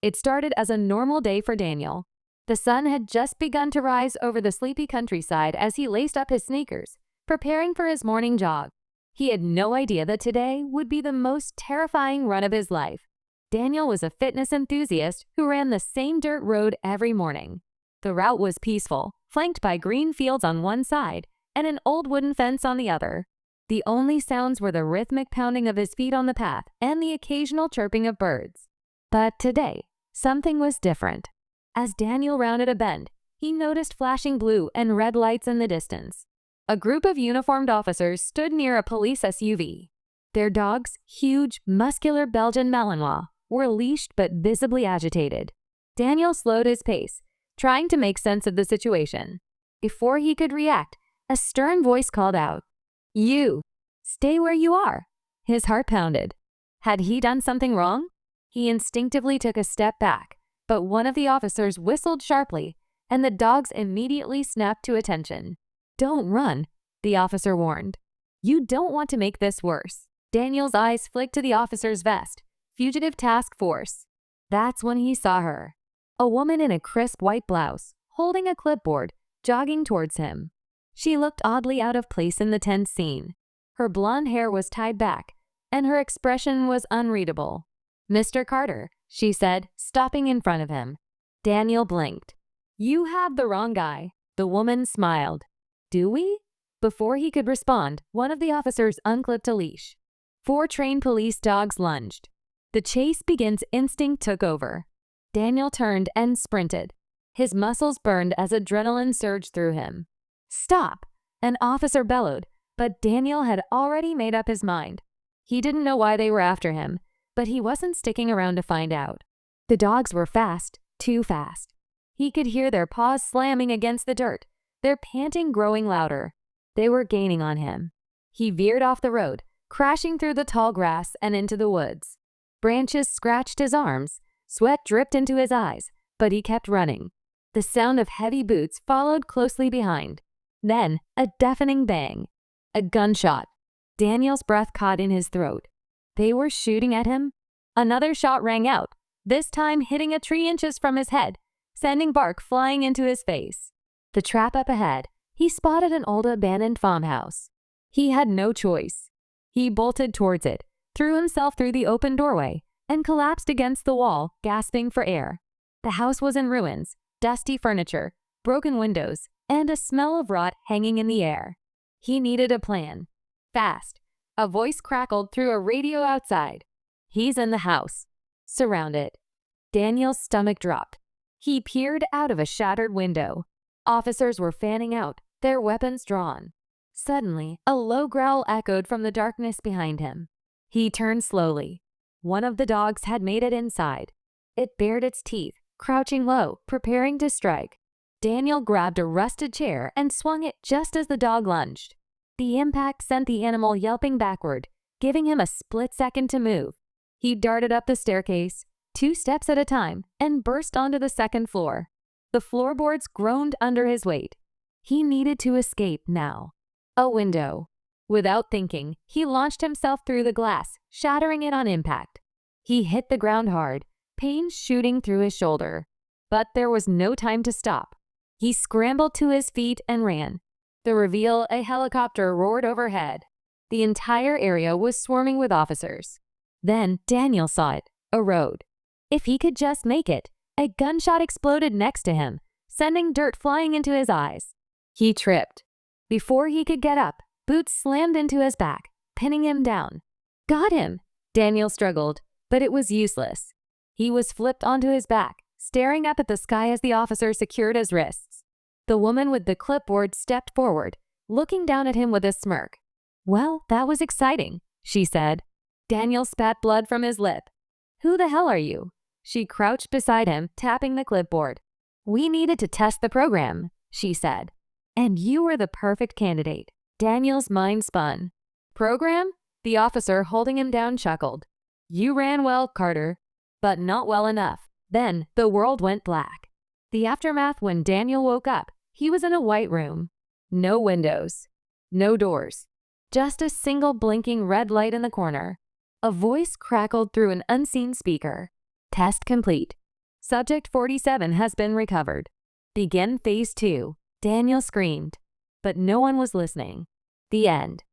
It started as a normal day for Daniel. The sun had just begun to rise over the sleepy countryside as he laced up his sneakers, preparing for his morning jog. He had no idea that today would be the most terrifying run of his life. Daniel was a fitness enthusiast who ran the same dirt road every morning. The route was peaceful, flanked by green fields on one side and an old wooden fence on the other. The only sounds were the rhythmic pounding of his feet on the path and the occasional chirping of birds. But today, something was different. As Daniel rounded a bend, he noticed flashing blue and red lights in the distance. A group of uniformed officers stood near a police SUV. Their dogs, huge, muscular Belgian Malinois, were leashed but visibly agitated. Daniel slowed his pace, trying to make sense of the situation. Before he could react, a stern voice called out, "You! Stay where you are!" His heart pounded. Had he done something wrong? He instinctively took a step back, but one of the officers whistled sharply, and the dogs immediately snapped to attention. "Don't run," the officer warned. "You don't want to make this worse." Daniel's eyes flicked to the officer's vest. Fugitive Task Force. That's when he saw her. A woman in a crisp white blouse, holding a clipboard, jogging towards him. She looked oddly out of place in the tense scene. Her blonde hair was tied back, and her expression was unreadable. "Mr. Carter," she said, stopping in front of him. Daniel blinked. "You have the wrong guy." The woman smiled. "Do we?" Before he could respond, one of the officers unclipped a leash. 4 trained police dogs lunged. The chase begins. Instinct took over. Daniel turned and sprinted. His muscles burned as adrenaline surged through him. "Stop!" an officer bellowed, but Daniel had already made up his mind. He didn't know why they were after him, but he wasn't sticking around to find out. The dogs were fast, too fast. He could hear their paws slamming against the dirt, their panting growing louder. They were gaining on him. He veered off the road, crashing through the tall grass and into the woods. Branches scratched his arms, sweat dripped into his eyes, but he kept running. The sound of heavy boots followed closely behind. Then, a deafening bang. A gunshot. Daniel's breath caught in his throat. They were shooting at him. Another shot rang out, this time hitting a tree inches from his head, sending bark flying into his face. The trap up ahead, he spotted an old abandoned farmhouse. He had no choice. He bolted towards it, threw himself through the open doorway, and collapsed against the wall, gasping for air. The house was in ruins, dusty furniture, broken windows, and a smell of rot hanging in the air. He needed a plan. Fast. A voice crackled through a radio outside. "He's in the house. Surround it." Daniel's stomach dropped. He peered out of a shattered window. Officers were fanning out, their weapons drawn. Suddenly, a low growl echoed from the darkness behind him. He turned slowly. One of the dogs had made it inside. It bared its teeth, crouching low, preparing to strike. Daniel grabbed a rusted chair and swung it just as the dog lunged. The impact sent the animal yelping backward, giving him a split second to move. He darted up the staircase, 2 steps at a time, and burst onto the second floor. The floorboards groaned under his weight. He needed to escape now. A window. Without thinking, he launched himself through the glass, shattering it on impact. He hit the ground hard, pain shooting through his shoulder. But there was no time to stop. He scrambled to his feet and ran. The reveal, a helicopter roared overhead. The entire area was swarming with officers. Then Daniel saw it, a road. If he could just make it, a gunshot exploded next to him, sending dirt flying into his eyes. He tripped. Before he could get up, boots slammed into his back, pinning him down. "Got him!" Daniel struggled, but it was useless. He was flipped onto his back, staring up at the sky as the officer secured his wrists. The woman with the clipboard stepped forward, looking down at him with a smirk. "Well, that was exciting," she said. Daniel spat blood from his lip. "Who the hell are you?" She crouched beside him, tapping the clipboard. "We needed to test the program," she said. "And you were the perfect candidate." Daniel's mind spun. "Program?" The officer holding him down chuckled. "You ran well, Carter, but not well enough." Then the world went black. The aftermath. When Daniel woke up, he was in a white room. No windows. No doors. Just a single blinking red light in the corner. A voice crackled through an unseen speaker. "Test complete. Subject 47 has been recovered. Begin Phase 2. Daniel screamed, but no one was listening. The end.